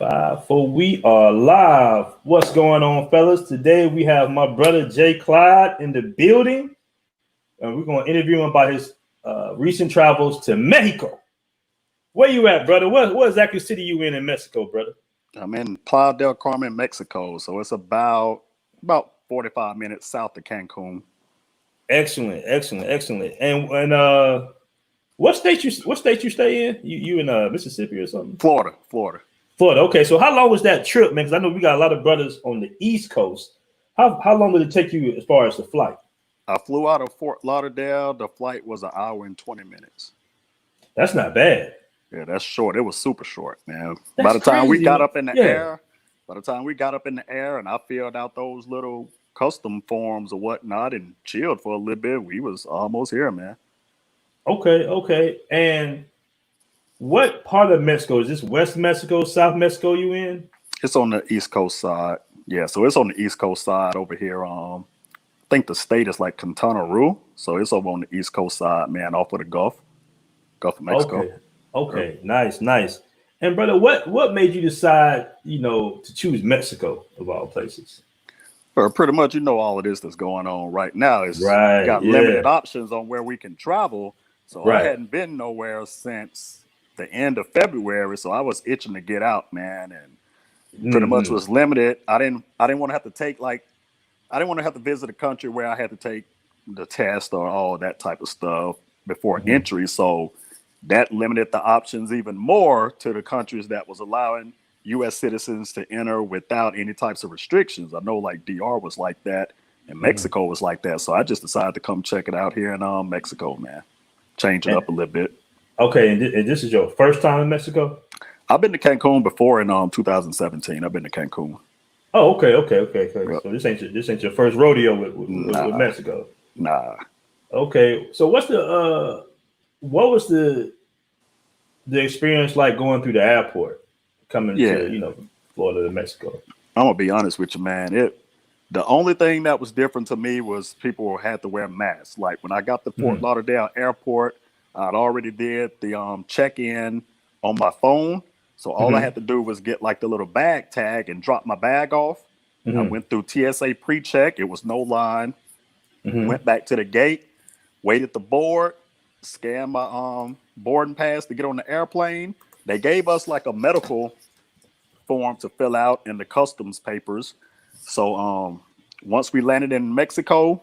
5, 4. We are live. What's going on, fellas? Today we have my brother JClyde in the building, and we're going to interview him about his recent travels to Mexico. Where you at, brother? What exactly city you in Mexico, brother? I'm in Playa del Carmen, Mexico, so it's about 45 minutes south of Cancun. Excellent. And what state you stay in? You in Mississippi or something? Florida. Okay, so how long was that trip, man? Because I know we got a lot of brothers on the East Coast. How long did it take you as far as the flight? I flew out of Fort Lauderdale. The flight was an hour and 20 minutes. That's not bad. Yeah, that's short. It was super short, man. That's by the time crazy. we got up in the air, and I filled out those little custom forms or whatnot and chilled for a little bit, we was almost here, man. Okay. And what part of Mexico is this? West Mexico, South Mexico? You in? It's on the East Coast side. Yeah, so it's on the East Coast side over here. I think the state is like Quintana Roo, so it's over on the East Coast side, man, off of the Gulf of Mexico. Okay, nice. And brother, what made you decide, to choose Mexico of all places? Or pretty much, all of this that's going on right now is got limited options on where we can travel. So I hadn't been nowhere since the end of February, so I was itching to get out, man, and pretty much was limited. I didn't want to have to visit a country where I had to take the test or all that type of stuff before entry. So that limited the options even more to the countries that was allowing U.S. citizens to enter without any types of restrictions. I know like DR was like that and Mexico was like that. So I just decided to come check it out here in Mexico, man. Change it up a little bit. Okay, and this is your first time in Mexico? I've been to Cancun before in 2017. I've been to Cancun. Oh, okay. Yep. So this ain't your first rodeo with Mexico. Nah. Okay, so what was the experience like going through the airport, coming to Florida to Mexico? I'm gonna be honest with you, man. The only thing that was different to me was people had to wear masks. Like when I got to Fort Lauderdale Airport, I'd already did the check-in on my phone. So all I had to do was get like the little bag tag and drop my bag off. I went through TSA pre-check. It was no line. Went back to the gate, waited the board, scanned my boarding pass to get on the airplane. They gave us like a medical form to fill out and the customs papers. So once we landed in Mexico,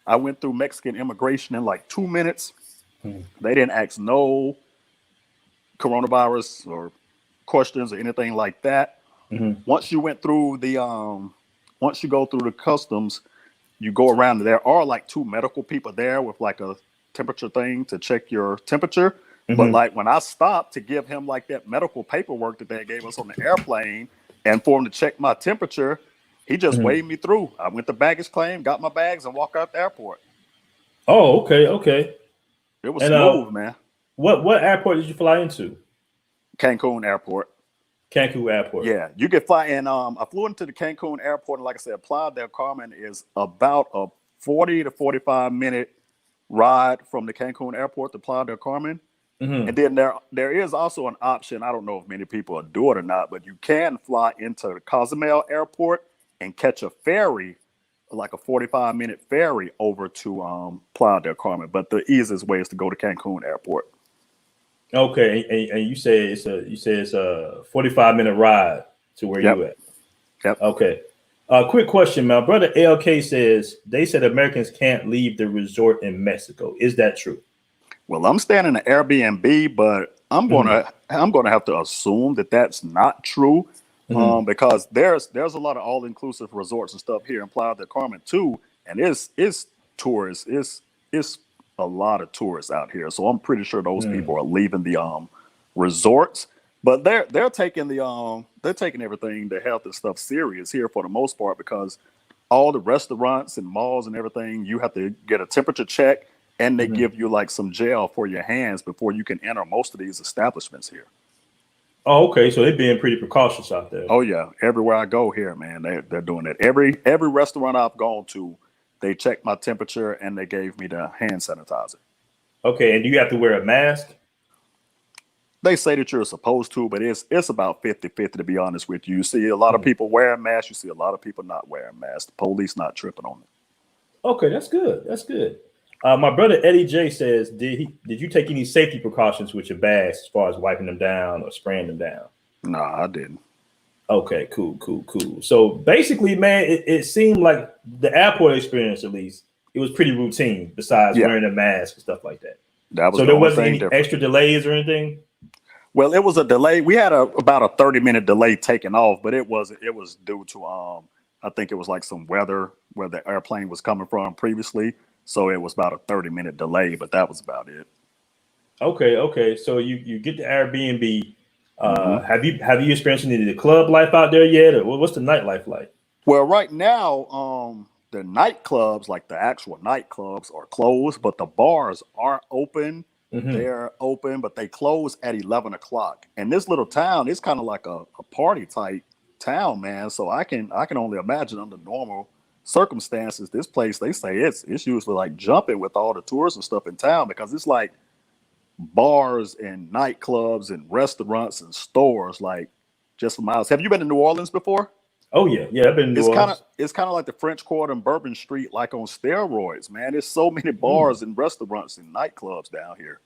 I went through Mexican immigration in like 2 minutes. They didn't ask no coronavirus or questions or anything like that. Once you went through once you go through the customs, you go around. There are like 2 medical people there with like a temperature thing to check your temperature. But like when I stopped to give him like that medical paperwork that they gave us on the airplane and for him to check my temperature, he just waved me through. I went to baggage claim, got my bags, and walked out the airport. Oh, okay. It was smooth, man. What airport did you fly into? Cancun Airport. Yeah, you could fly in. I flew into the Cancun Airport, and like I said, Playa del Carmen is about a 40 to 45 minute ride from the Cancun Airport to Playa del Carmen. And then there is also an option. I don't know if many people do it or not, but you can fly into the Cozumel Airport and catch a ferry, like a 45-minute ferry over to Playa del Carmen. But the easiest way is to go to Cancun Airport. Okay, and you say it's a 45-minute ride to where you at. Yep. Okay. Quick question, my brother LK says they said Americans can't leave the resort in Mexico. Is that true? Well, I'm staying in an Airbnb, but I'm gonna have to assume that that's not true, because there's a lot of all-inclusive resorts and stuff here in Playa del Carmen too, and it's tourists, it's a lot of tourists out here. So I'm pretty sure those people are leaving the resorts, but they're taking everything, the health and stuff, serious here for the most part, because all the restaurants and malls and everything, you have to get a temperature check. And they give you like some gel for your hands before you can enter most of these establishments here. Oh, okay. So they're being pretty precautious out there. Oh yeah, everywhere I go here, man, they're doing it. Every restaurant I've gone to, they checked my temperature and they gave me the hand sanitizer. Okay, and do you have to wear a mask? They say that you're supposed to, but it's about 50-50 to be honest with you. You see a lot of people wearing masks. You see a lot of people not wearing masks. The police not tripping on it. Okay, that's good. That's good. My brother Eddie J says, did you take any safety precautions with your bags as far as wiping them down or spraying them down? No, I didn't. Okay, cool. So basically, man, it seemed like the airport experience, at least, it was pretty routine. Besides wearing a mask and stuff like that. That was so the there only wasn't thing any different. extra delays or anything. Well, it was a delay. We had about a 30-minute delay taking off, but it was due to I think it was like some weather where the airplane was coming from previously. So it was about a 30-minute delay, but that was about it. Okay. So you get the Airbnb. Mm-hmm. Have you experienced any of the club life out there yet, or what's the nightlife like? Well, right now, the nightclubs, like the actual nightclubs, are closed, but the bars are open. Mm-hmm. They're open, but they close at 11 o'clock. And this little town is kind of like a party type town, man. So I can only imagine under normal circumstances, this place, they say it's usually like jumping with all the tourists and stuff in town, because it's like bars and nightclubs and restaurants and stores like just miles. Have you been to New Orleans before? Oh yeah, I've been to New Orleans. It's kind of like the French Quarter and Bourbon Street, like on steroids, man. There's so many bars and restaurants and nightclubs down here.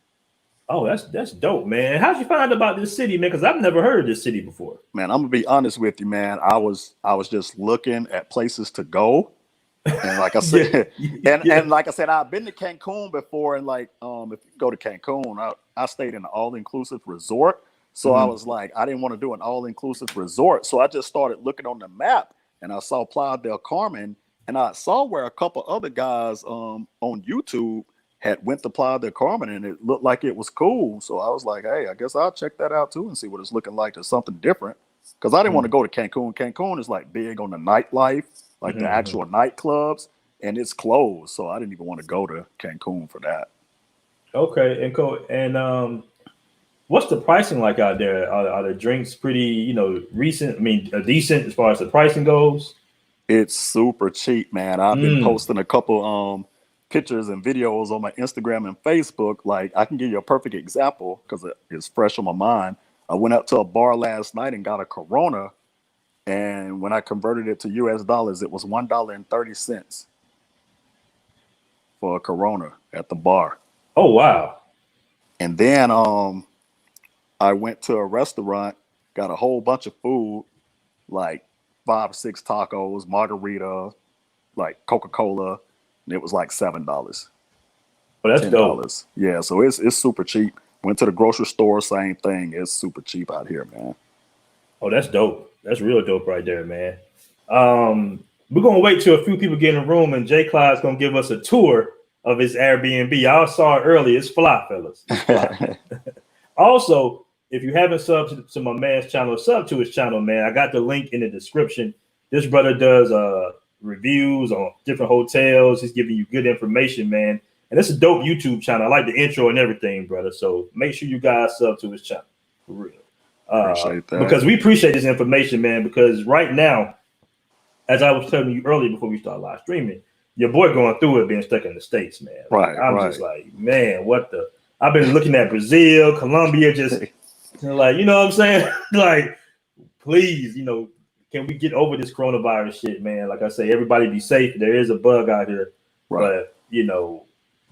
Oh, that's dope, man. How'd you find out about this city, man? Because I've never heard of this city before. Man, I'm gonna be honest with you, man. I was just looking at places to go, and like I said, and like I said, I've been to Cancun before, and like if you go to Cancun, I stayed in an all-inclusive resort. So I was like, I didn't want to do an all-inclusive resort. So I just started looking on the map, and I saw Playa del Carmen, and I saw where a couple other guys on YouTube had went to Playa del Carmen, and it looked like it was cool. So I was like, hey, I guess I'll check that out too and see what it's looking like. There's something different, because I didn't want to go to Cancun. Cancun is like big on the nightlife, like the actual nightclubs, and it's closed. So I didn't even want to go to Cancun for that. Okay, and cool. And what's the pricing like out there? Are the drinks pretty, recent? I mean, decent as far as the pricing goes? It's super cheap, man. I've been posting a couple pictures and videos on my Instagram and Facebook. Like, I can give you a perfect example because it's fresh on my mind. I went out to a bar last night and got a Corona, and when I converted it to US dollars, it was $1.30 for a Corona at the bar. Oh wow. And then I went to a restaurant, got a whole bunch of food, like 5 or 6 tacos, margarita, like Coca-Cola, and it was like $7. Oh, that's $10. dope. Yeah, so it's super cheap. Went to the grocery store, same thing. It's super cheap out here, man. Oh, that's dope. That's real dope right there, man. We're gonna wait till a few people get in the room, and JClyde's gonna give us a tour of his Airbnb. Y'all saw it earlier. It's fly, fellas. It's fly. Also, if you haven't subbed to my man's channel, sub to his channel, man. I got the link in the description. This brother does reviews on different hotels. He's giving you good information, man. And it's a dope YouTube channel. I like the intro and everything, brother. So make sure you guys sub to his channel. For real. Appreciate that. Because we appreciate this information, man. Because right now, as I was telling you earlier before we start live streaming, your boy going through it being stuck in the States, man. Right. I'm just like, man, what the? I've been looking at Brazil, Colombia, just like, you know what I'm saying? Like, please, can we get over this coronavirus shit, man? Like I say, everybody be safe. There is a bug out here, but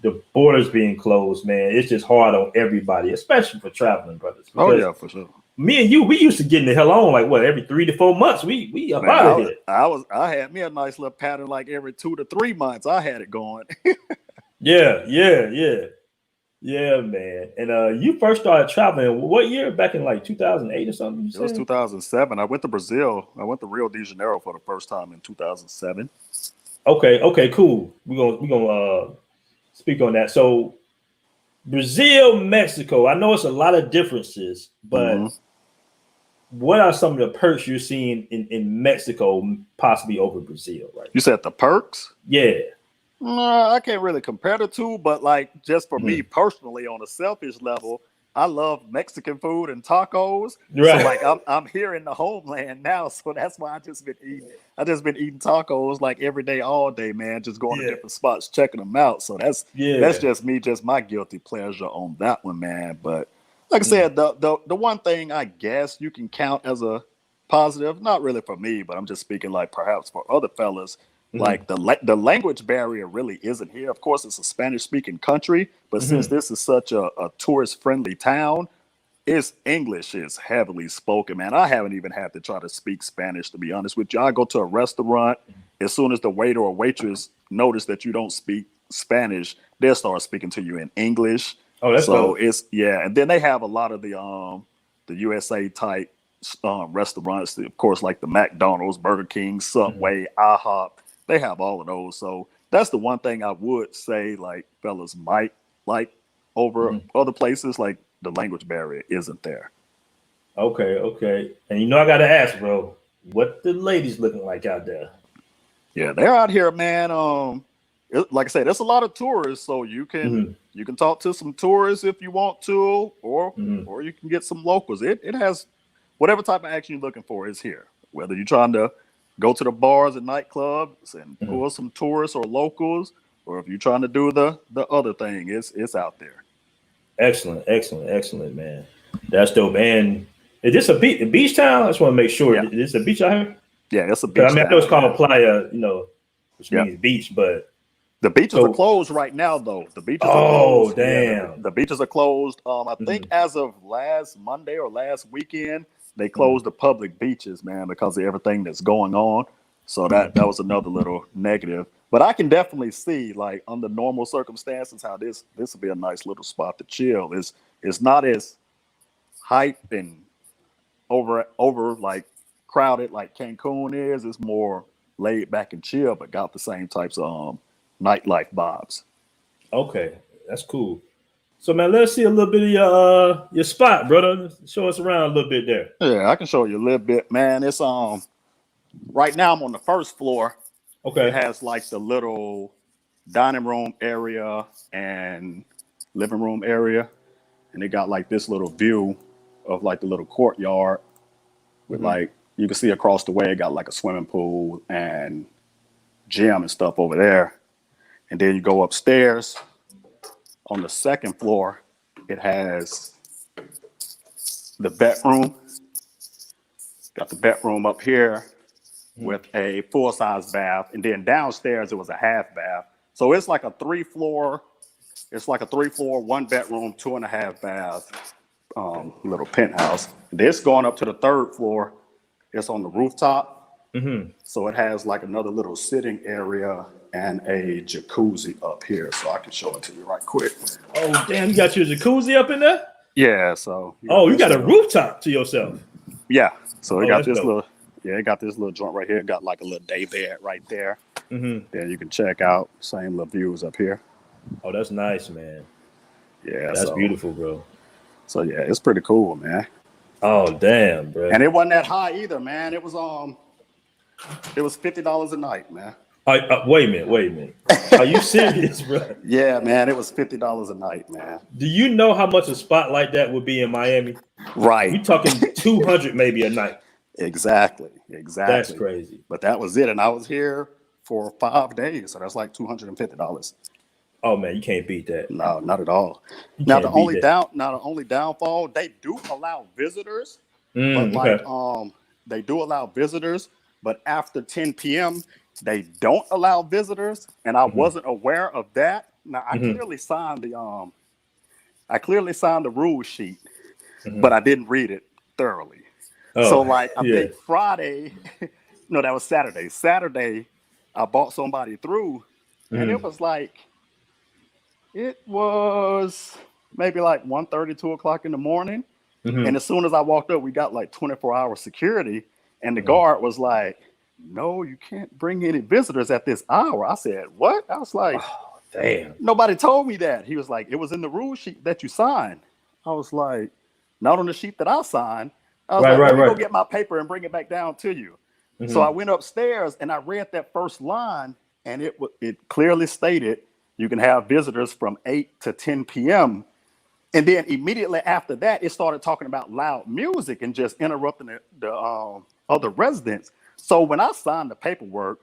the borders being closed, man, it's just hard on everybody, especially for traveling brothers. Oh yeah, for sure. Me and you, we used to getting the hell on like what, every 3 to 4 months. We up out of here. I had me a nice little pattern like every 2 to 3 months. I had it going. Yeah, man. And you first started traveling what year? Back in like 2008 or something? It was 2007. I went to Brazil. I went to Rio de Janeiro for the first time in 2007. Okay, cool. We're gonna speak on that. So Brazil, Mexico. I know it's a lot of differences, but what are some of the perks you're seeing in Mexico, possibly over Brazil? Right? You said the perks? Yeah. I can't really compare the two, but like just for me personally, on a selfish level, I love Mexican food and tacos. Right. So like I'm here in the homeland now, so that's why I just been eating tacos like every day, all day, man. Just going to different spots, checking them out. So that's just me, just my guilty pleasure on that one, man. But like I said, the one thing I guess you can count as a positive, not really for me, but I'm just speaking like perhaps for other fellas, like the language barrier really isn't here. Of course, it's a Spanish speaking country, but since this is such a tourist friendly town, it's English is heavily spoken, man. I haven't even had to try to speak Spanish, to be honest with you. I go to a restaurant, as soon as the waiter or waitress notice that you don't speak Spanish, they'll start speaking to you in English. Oh, that's So dope. it's and then they have a lot of the USA type restaurants, of course, like the McDonald's, Burger King, Subway, IHOP. They have all of those. So that's the one thing I would say, like fellas might like over other places, like the language barrier isn't there. Okay, okay. And you know I gotta ask, bro, what the ladies looking like out there? Yeah, they're out here, man. Like I said, there's a lot of tourists, so you can talk to some tourists if you want to, or you can get some locals. It has whatever type of action you're looking for is here. Whether you're trying to go to the bars and nightclubs and pull some tourists or locals, or if you're trying to do the other thing, it's out there. Excellent, excellent, excellent, man. That's dope. And is this a beach town? I just want to make sure. Yeah, Is this a beach out here? yeah, it's a 'Cause, I beach mean, I know it's town, called man. Playa, which Yeah. means beach, but The beaches are so closed right now, though. The beaches are oh closed. Yeah, the, damn. the beaches are closed. I think as of last Monday or last weekend, they closed the public beaches, man, because of everything that's going on. So that was another little negative. But I can definitely see, like under normal circumstances, how this would be a nice little spot to chill. It's not as hyped and over like crowded like Cancun is. It's more laid back and chill, but got the same types of nightlife vibes. Okay, that's cool. So man, let's see a little bit of your spot, brother. Show us around a little bit there. Yeah, I can show you a little bit, man. It's right now I'm on the first floor. It Okay. has like the little dining room area and living room area, and it got like this little view of like the little courtyard with like you can see across the way. It got like a swimming pool and gym and stuff over there. And then you go upstairs on the second floor. It has the bedroom. Got the bedroom up here with a full size bath, and then downstairs it was a half bath. So it's like a three floor. It's like a 3-floor, 1 bedroom, 2.5 bath, little penthouse. This going up to the third floor. It's on the rooftop, so it has like another little sitting area and a jacuzzi up here. So I can show it to you right quick. Oh damn, you got your jacuzzi up in there? Yeah. So You got a rooftop to yourself. yeah. So it Oh, got that's this dope. little. Yeah, it got this little joint right here. It got like a little day bed right there. Then you can check out same little views up here. Oh, that's nice, man. Yeah, That's beautiful, bro. So yeah, it's pretty cool, man. Oh damn, bro. And it wasn't that high either, man. It was $50 a night, man. Wait a minute. Are you serious, bro? Yeah, man, it was $50 a night, man. Do you know how much a spot like that would be in Miami? Right. We talking 200 maybe a night. Exactly. That's crazy. But that was it, and I was here for 5 days, so that's like $250. Oh man, you can't beat that. No, not at all. You Now can't the only beat that. downfall, they do allow visitors, but like Okay. they do allow visitors, but after 10 p.m. they don't allow visitors, and I wasn't aware of that. Now I clearly signed the rule sheet, but I didn't read it thoroughly. Oh, So like I yeah. think Friday, no, that was Saturday. Saturday, I bought somebody through, and it was maybe like 1:30, 2 o'clock in the morning. And as soon as I walked up, we got like 24-hour security. And the guard was like, no, you can't bring any visitors at this hour. I said, what? I was like, Oh, damn. nobody told me that. He was like, it was in the rule sheet that you signed. I was like, not on the sheet that I signed. I was like, let me go get my paper and bring it back down to you. So I went upstairs and I read that first line, and it clearly stated you can have visitors from 8 to 10 p.m. And then immediately after that, it started talking about loud music and just interrupting the other residents. So when I signed the paperwork,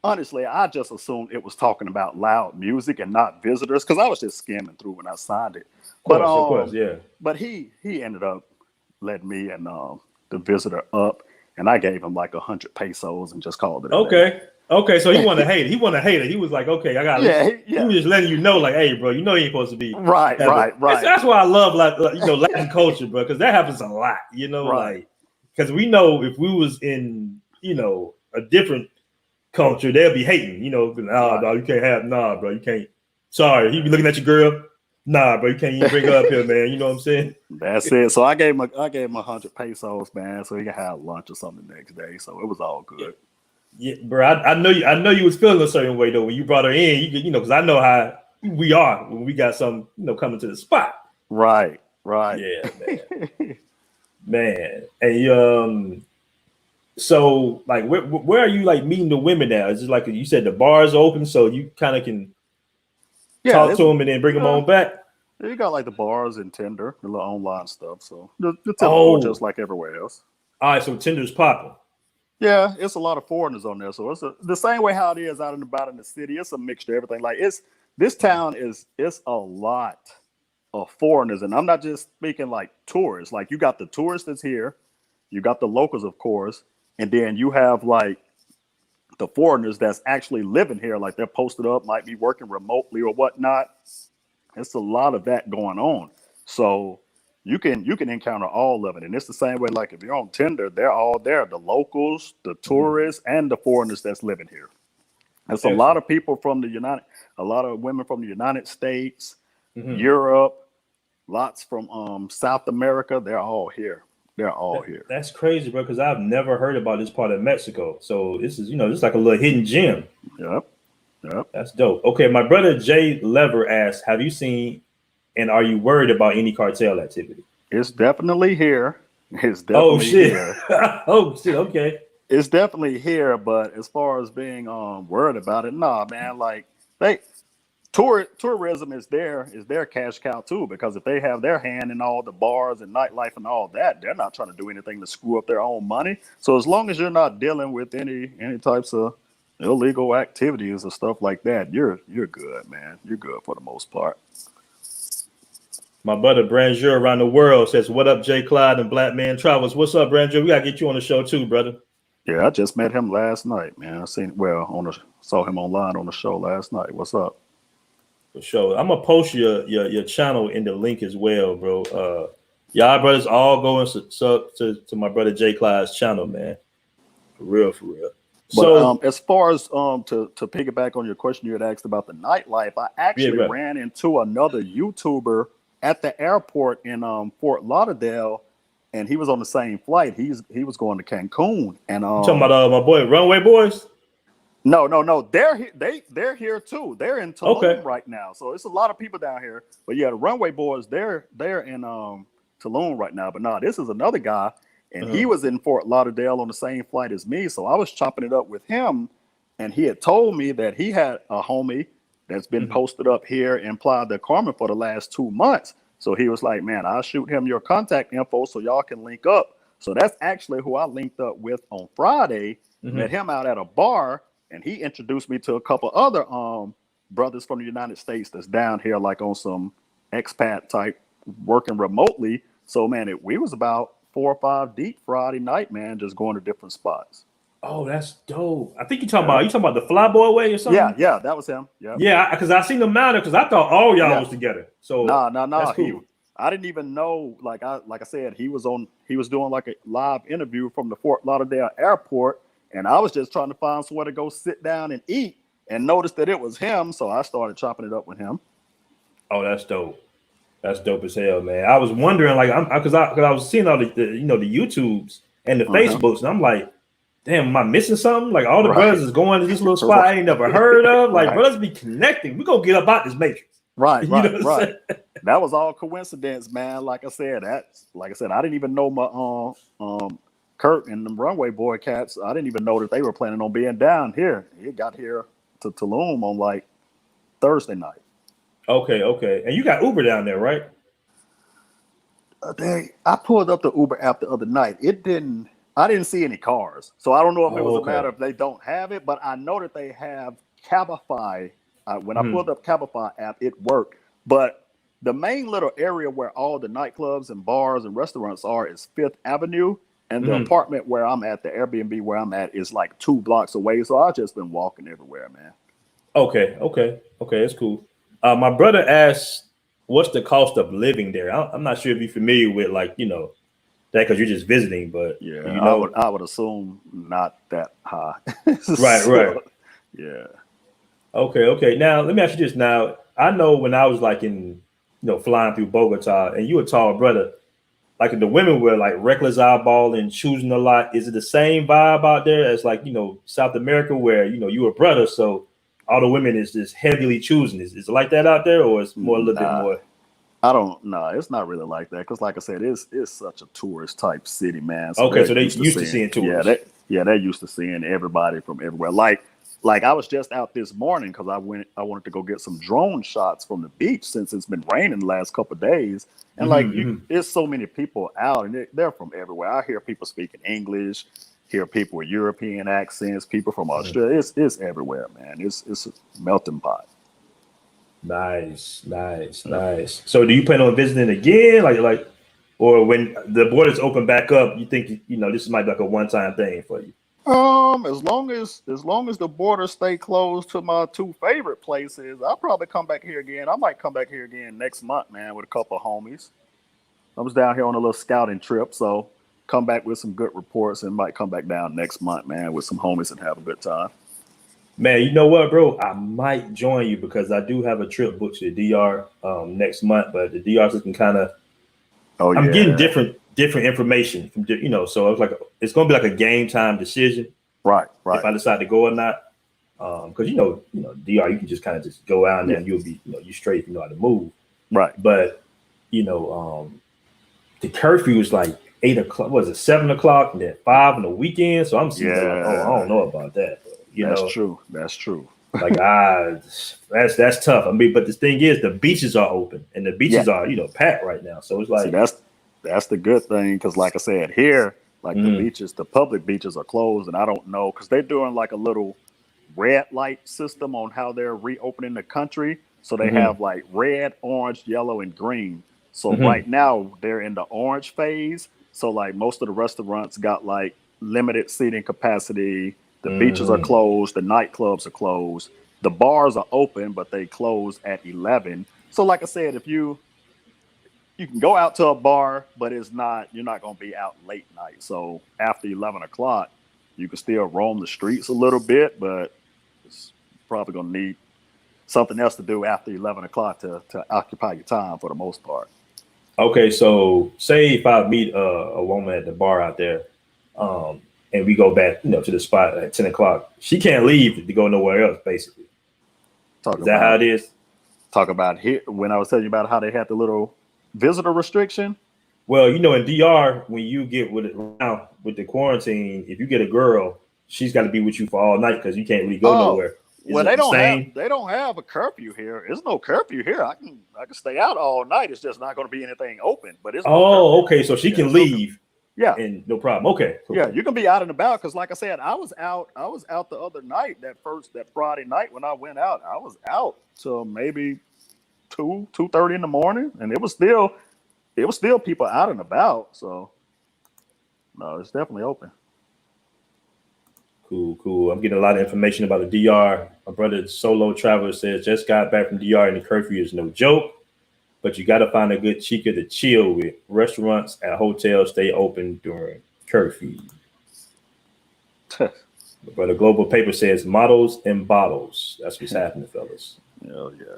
honestly, I just assumed it was talking about loud music and not visitors, because I was just skimming through when I signed it. Of course, yeah. But he ended up letting me and the visitor up, and I gave him like 100 pesos and just called it a day. Okay. So he wanted to hate it. He wanted to hate it. He was like, okay, I got it. He was just letting you know, like, hey, bro, you know you ain't supposed to be right. That's why I love like Latin culture, bro, because that happens a lot. Like because we know if we was in a different culture, they'll be hating. Nah, you can't have bro, you can't. Sorry, he be looking at your girl. Nah, bro, you can't even bring her up here, man. You know what I'm saying? That's it. So I gave him 100 pesos, man, so he could have lunch or something the next day. So it was all good. Yeah, bro. I know you was feeling a certain way though when you brought her in. Because I know how we are when we got some coming to the spot. Right. Yeah, man. Man, and so like where are you like meeting the women now? Is it like you said the bar's open, so you kind of can talk to them and then bring them on back? You got like the bars and Tinder, the little online stuff. So the typical, just like everywhere else. All right, so Tinder's popping. Yeah, it's a lot of foreigners on there. So it's the same way how it is out and about in the city. It's a mixture of everything. Like this town it's a lot of foreigners, and I'm not just speaking like tourists. Like you got the tourists that's here, you got the locals, of course, and then you have like the foreigners that's actually living here. Like they're posted up, might be working remotely or whatnot. It's a lot of that going on. So you can encounter all of it. And it's the same way, like if you're on Tinder, they're all there. The locals, the tourists, and the foreigners that's living here. There's a lot of people from a lot of women from the United States, Europe, lots from South America. They're all here. They're all here. That's crazy, bro, because I've never heard about this part of Mexico. So this is, this is like a little hidden gem. Yep. That's dope. Okay, my brother Jay Lever asked, have you seen and are you worried about any cartel activity? It's definitely here. It's definitely here. Oh shit, okay. It's definitely here, but as far as being worried about it, nah, man. Like tourism is their cash cow too, because if they have their hand in all the bars and nightlife and all that, they're not trying to do anything to screw up their own money. So as long as you're not dealing with any types of illegal activities or stuff like that, you're good, man. You're good for the most part. My brother Branjur around the world says, "What up, JClyde and Blackmen Travels? What's up, Branjur? We gotta get you on the show too, brother." Yeah, I just met him last night, man. Saw him online on the show last night. What's up? For sure. I'm gonna post your channel in the link as well, bro. Y'all brothers all go and sub to my brother JClyde's channel, man. For real. But so as far as to piggyback on your question you had asked about the nightlife, I actually ran into another YouTuber at the airport in Fort Lauderdale, and he was on the same flight. He was going to Cancun, and you talking about my boy Runway Boys? No. They're here too. They're in Tulum right now, so it's a lot of people down here. But yeah, the Runway Boys they're in Tulum right now. But no, this is another guy. And he was in Fort Lauderdale on the same flight as me. So I was chopping it up with him. And he had told me that he had a homie that's been posted up here in Playa del Carmen for the last 2 months. So he was like, man, I'll shoot him your contact info so y'all can link up. So that's actually who I linked up with on Friday. Met him out at a bar. And he introduced me to a couple other brothers from the United States that's down here like on some expat type working remotely. So, man, we was about 4 or 5 deep Friday night, man, just going to different spots. Oh, that's dope. I think you're talking about the Flyboy way or something. Yeah, that was him. Yeah, because I seen them out there because I thought all y'all was together. So nah. That's cool. I didn't even know. Like I said, he was doing like a live interview from the Fort Lauderdale airport, and I was just trying to find somewhere to go sit down and eat, and noticed that it was him. So I started chopping it up with him. Oh, that's dope. That's dope as hell, man. I was wondering, like, because I was seeing all the the YouTubes and the Facebooks, and I'm like, damn, am I missing something? Like, all the brothers is going to this little spot I ain't never heard of. Like, brothers be connecting. We gonna get up out this matrix. Right. That was all coincidence, man. Like I said, I didn't even know my Kurt and the Runway Boy cats. I didn't even know that they were planning on being down here. He got here to Tulum on like Thursday night. Okay. And you got Uber down there, right? I pulled up the Uber app the other night. I didn't see any cars. So I don't know if it was a matter of they don't have it, but I know that they have Cabify. When I pulled up Cabify app, it worked. But the main little area where all the nightclubs and bars and restaurants are is Fifth Avenue. And the apartment where I'm at, the Airbnb where I'm at, is like 2 blocks away. So I've just been walking everywhere, man. Okay, that's cool. My brother asked, "What's the cost of living there?" I'm not sure if you're familiar with that because you're just visiting, but Yeah, I would assume not that high. Right, right. Yeah. Okay. Now let me ask you this. Now I know when I was like in flying through Bogota, and you a tall brother. Like the women were like reckless eyeball and choosing a lot. Is it the same vibe out there as South America where you a brother, so all the women is just heavily choosing? Is it like that out there, or it's more a little bit more? I don't know. It's not really like that because, like I said, it's such a tourist type city, man. So okay, so they used to seeing tourists. They're used to seeing everybody from everywhere. Like I was just out this morning because I wanted to go get some drone shots from the beach since it's been raining the last couple of days. And there's so many people out, and they're from everywhere. I hear people speaking English, hear people with European accents, people from Australia. It's everywhere, man. It's a melting pot. Nice. So, do you plan on visiting again, or when the borders open back up? You think this might be like a one-time thing for you? As long as the borders stay closed to my 2 favorite places, I'll probably come back here again. I might come back here again next month, man, with a couple of homies. I was down here on a little scouting trip, so come back with some good reports and might come back down next month, man, with some homies and have a good time. Man, you know what, bro? I might join you because I do have a trip booked to the DR next month, but the DR is looking kind of. I'm getting different information from so I was like, it's gonna be like a game time decision, right? If I decide to go or not, because DR you can just kind of just go out there and you'll be you straight if you know how to move, right? But the curfew is like 8 o'clock. Was it 7 o'clock and then 5 on the weekend? So I'm sitting there like, I don't know about that. That's true. Like that's tough. I mean, but the thing is, the beaches are open and the beaches are packed right now. So it's like that's the good thing because, like I said, here the public beaches are closed, and I don't know because they're doing like a little red light system on how they're reopening the country. So they have like red, orange, yellow, and green. So right now they're in the orange phase. So like most of the restaurants got like limited seating capacity. The beaches are closed. The nightclubs are closed. The bars are open, but they close at 11. So like I said, if you can go out to a bar, but you're not going to be out late night. So after 11 o'clock, you can still roam the streets a little bit, but it's probably going to need something else to do after 11 o'clock to occupy your time for the most part. Okay, so say if I meet a woman at the bar out there, and we go back, to the spot at 10 o'clock, she can't leave to go nowhere else, basically. Is that how it is? Talk about here when I was telling you about how they had the little visitor restriction. Well, in DR, when you get with the quarantine, if you get a girl, she's got to be with you for all night because you can't really go nowhere. Well, they don't have a curfew here. There's no curfew here. I can stay out all night. It's just not going to be anything open. But it's okay. So she can leave. Yeah, and no problem. Okay. Yeah, you can be out and about because, like I said, I was out the other night. That Friday night when I went out, I was out till maybe 2:30 in the morning, and it was still people out and about. So no, it's definitely open. Cool. I'm getting a lot of information about the DR. My brother Solo Traveler says just got back from DR and the curfew is no joke. But you got to find a good chica to chill with. Restaurants and hotels stay open during curfew. But the Global Paper says models and bottles. That's what's happening, fellas. Hell yeah.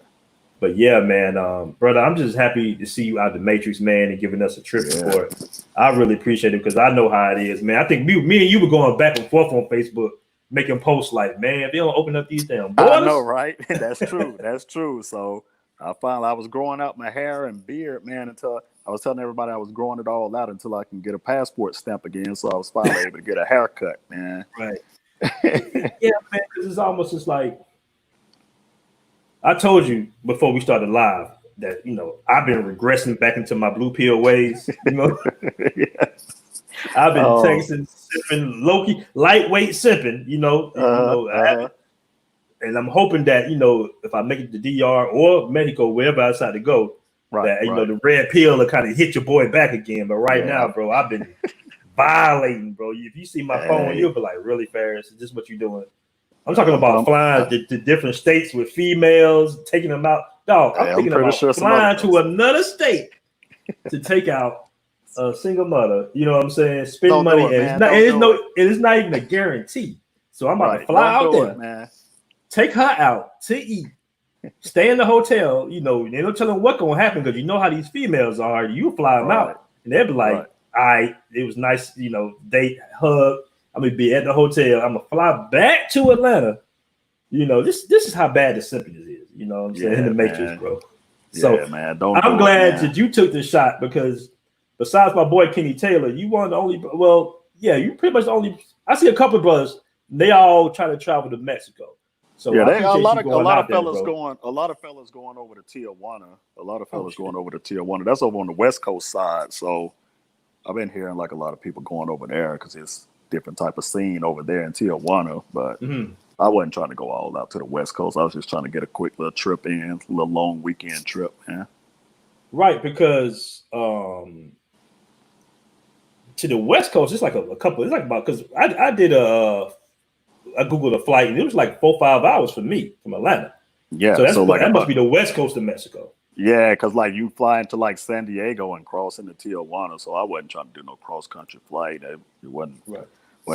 But yeah, man, brother, I'm just happy to see you out the Matrix, man, and giving us a trip report. I really appreciate it because I know how it is, man. I think me and you were going back and forth on Facebook, making posts like, man, if they don't open up these damn borders. I know, right? That's true. That's true. So I was growing out my hair and beard, man, until I was telling everybody I was growing it all out until I can get a passport stamp again. So I was finally able to get a haircut, man. Right. Yeah, man, because it's almost just like I told you before we started live that, I've been regressing back into my blue pill ways, I've been texting, sipping, low-key, lightweight sipping, and I'm hoping that, if I make it to DR or Mexico, wherever I decide to go, that the red pill will kind of hit your boy back again. But right now, bro, I've been violating, bro. If you see my phone, you'll be like, really, Ferris? Is this what you doing? I'm talking about flying to different states with females, taking them out. Dog, I'm thinking about flying to another state to take out a single mother. You know what I'm saying? Spend money, and it's not even a guarantee. So I'm about to fly out there, man. Take her out to eat, stay in the hotel. They don't tell them what's gonna happen because you know how these females are. You fly them out, and they'll be like, "All right, it was nice, date, hug. I'm gonna be at the hotel. I'm gonna fly back to Atlanta. This is how bad the simping is. You know what I'm saying? In the Matrix, bro. So man, I'm glad that you took this shot because besides my boy Kenny Taylor, you one of the only. Well, yeah, you pretty much the only. I see a couple of brothers. They all try to travel to Mexico. So a lot of fellas going over to Tijuana. A lot of fellas going over to Tijuana. That's over on the West Coast side. So I've been hearing like a lot of people going over there because it's different type of scene over there in Tijuana. But I wasn't trying to go all out to the West Coast. I was just trying to get a quick little trip in, a little long weekend trip, man. Right, because to the West Coast, it's like a couple. It's like about because I did I googled a flight and it was like 4-5 hours for me from Atlanta. Yeah, so that must be the West Coast of Mexico. Yeah, because like you fly into like San Diego and cross into Tijuana, so I wasn't trying to do no cross country flight. It wasn't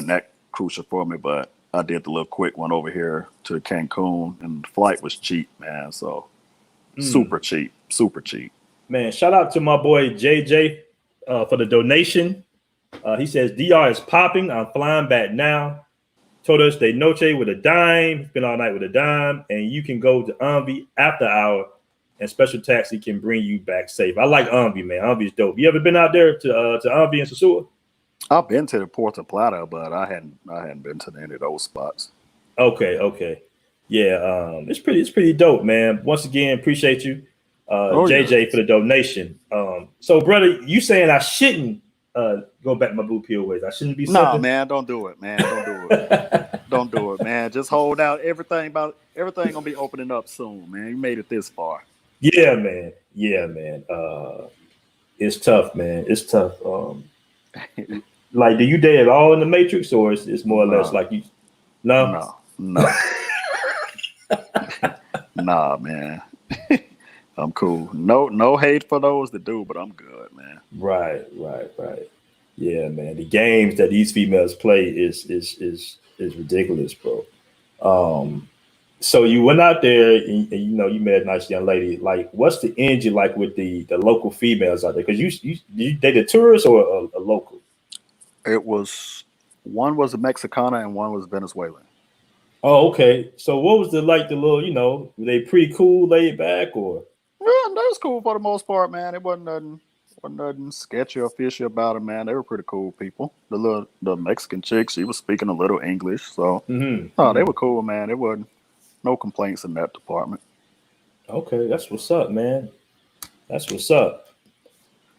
that crucial for me, but I did the little quick one over here to Cancun, and the flight was cheap, man. So super cheap. Man, shout out to my boy JJ for the donation. He says DR is popping. I'm flying back now. Told us de noche with a dime. Spend all night with a dime, and you can go to Envy after hour, and special taxi can bring you back safe. I like Envy, man. Envy's dope. You ever been out there to Envy and Sosua? I've been to the Puerto Plata, but I hadn't been to any of those spots. Okay. Yeah, it's pretty dope, man. Once again, appreciate you, JJ, for the donation. So brother, you saying I shouldn't go back to my blue pill ways? I shouldn't be Nah, man, don't do it, man. Don't do it, man. Just hold out. Everything gonna be opening up soon, man. You made it this far. Yeah, man. It's tough, man. It's tough. Like, do you date at all in the Matrix, or it's more or less like you? No. Nah, man. I'm cool. No hate for those that do, but I'm good, man. Right. Yeah, man. The games that these females play is ridiculous, bro. So you went out there and you met a nice young lady. Like, what's the energy like with the local females out there? Because you dated tourists or a local? One was a Mexicana and one was Venezuelan. Oh, okay. So what was the little, were they pretty cool, laid back, or? Yeah, that was cool for the most part, man. It wasn't nothing sketchy or fishy about it, man. They were pretty cool people. The Mexican chick, she was speaking a little English, so they were cool, man. There wasn't no complaints in that department. Okay, that's what's up, man. That's what's up.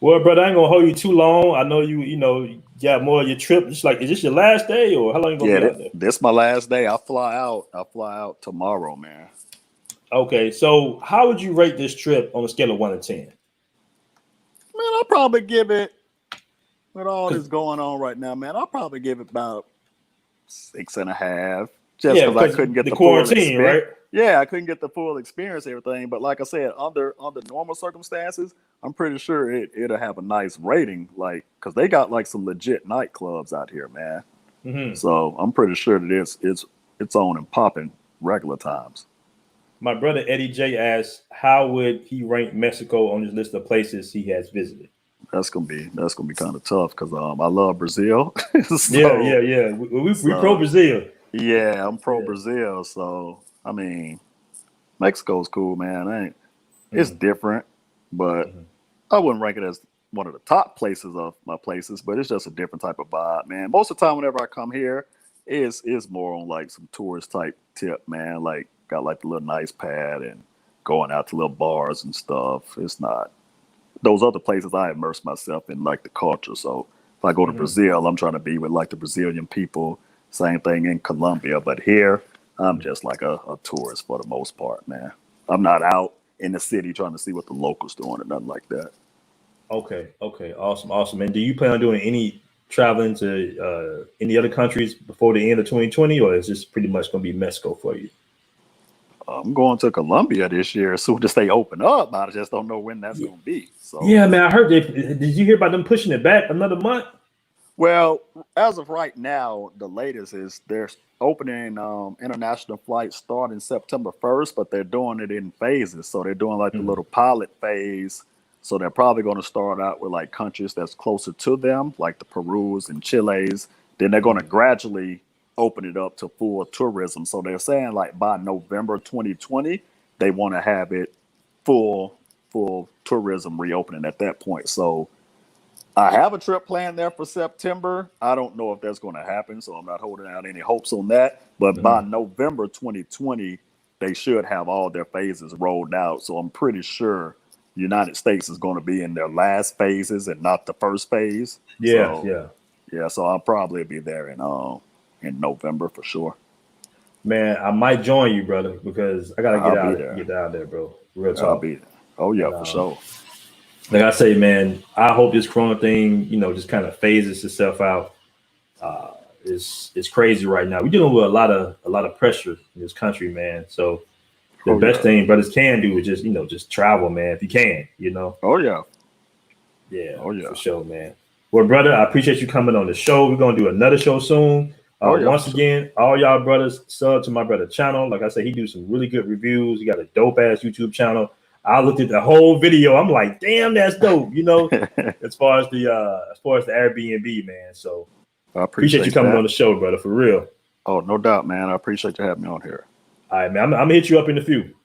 Well, brother, I ain't gonna hold you too long. I know you got more of your trip. Just like, is this your last day, or how long you gonna be out there? This my last day. I fly out tomorrow, man. Okay, so how would you rate this trip on a scale of 1 to 10? Man, I'll probably give it, with all this going on right now, man, I'll probably give it about 6.5. Just because I couldn't get the quarantine, right? Yeah, I couldn't get the full experience, everything. But like I said, under normal circumstances, I'm pretty sure it'll have a nice rating, like, because they got like some legit nightclubs out here, man. Mm-hmm. So I'm pretty sure that it's on and popping regular times. My brother Eddie J asks, how would he rank Mexico on his list of places he has visited? That's gonna be kind of tough because I love Brazil. Yeah. We pro Brazil. Yeah, I'm pro Brazil. So I mean, Mexico's cool, man. It's different, but I wouldn't rank it as one of the top places of my places. But it's just a different type of vibe, man. Most of the time, whenever I come here, it's more on like some tourist type tip, man. Like, got like the little nice pad and going out to little bars and stuff. It's not those other places. I immerse myself in like the culture. So if I go to Brazil, I'm trying to be with like the Brazilian people. Same thing in Colombia, but here I'm just like a tourist for the most part, man. I'm not out in the city trying to see what the locals doing or nothing like that. Okay, awesome. And do you plan on doing any traveling to any other countries before the end of 2020, or is this pretty much going to be Mexico for you? I'm going to Colombia this year as soon as they open up. I just don't know when that's going to be. So yeah, man, I heard did you hear about them pushing it back another month? Well, as of right now, the latest is they're opening international flights starting September 1st, but they're doing it in phases. So they're doing like the little pilot phase. So they're probably going to start out with like countries that's closer to them, like the Perus and Chiles. Then they're going to gradually open it up to full tourism. So they're saying like by November 2020, they want to have it full tourism reopening at that point. So I have a trip planned there for September. I don't know if that's going to happen, so I'm not holding out any hopes on that. But by November 2020, they should have all their phases rolled out. So I'm pretty sure the United States is going to be in their last phases and not the first phase. Yeah. So I'll probably be there in November for sure. Man, I might join you, brother, because I gotta get out there, bro. Real talk. I'll be there. Oh yeah, for sure. Like I say, man, I hope this Corona thing, just kind of phases itself out. It's crazy right now. We're dealing with a lot of pressure in this country, man. So the best thing brothers can do is just travel, man, if you can, Oh yeah. Yeah. Oh yeah. For sure, man. Well, brother, I appreciate you coming on the show. We're gonna do another show soon. Once again, all y'all brothers, sub to my brother channel. Like I said, he do some really good reviews. He got a dope ass YouTube channel. I looked at the whole video. I'm like, damn, that's dope. As far as the Airbnb, man. So I appreciate you coming on the show, brother, for real. Oh, no doubt, man. I appreciate you having me on here. All right, man. I'm gonna hit you up in a few.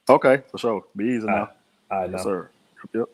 Okay, for sure. Be easy now. All right, yes, sir. Yep.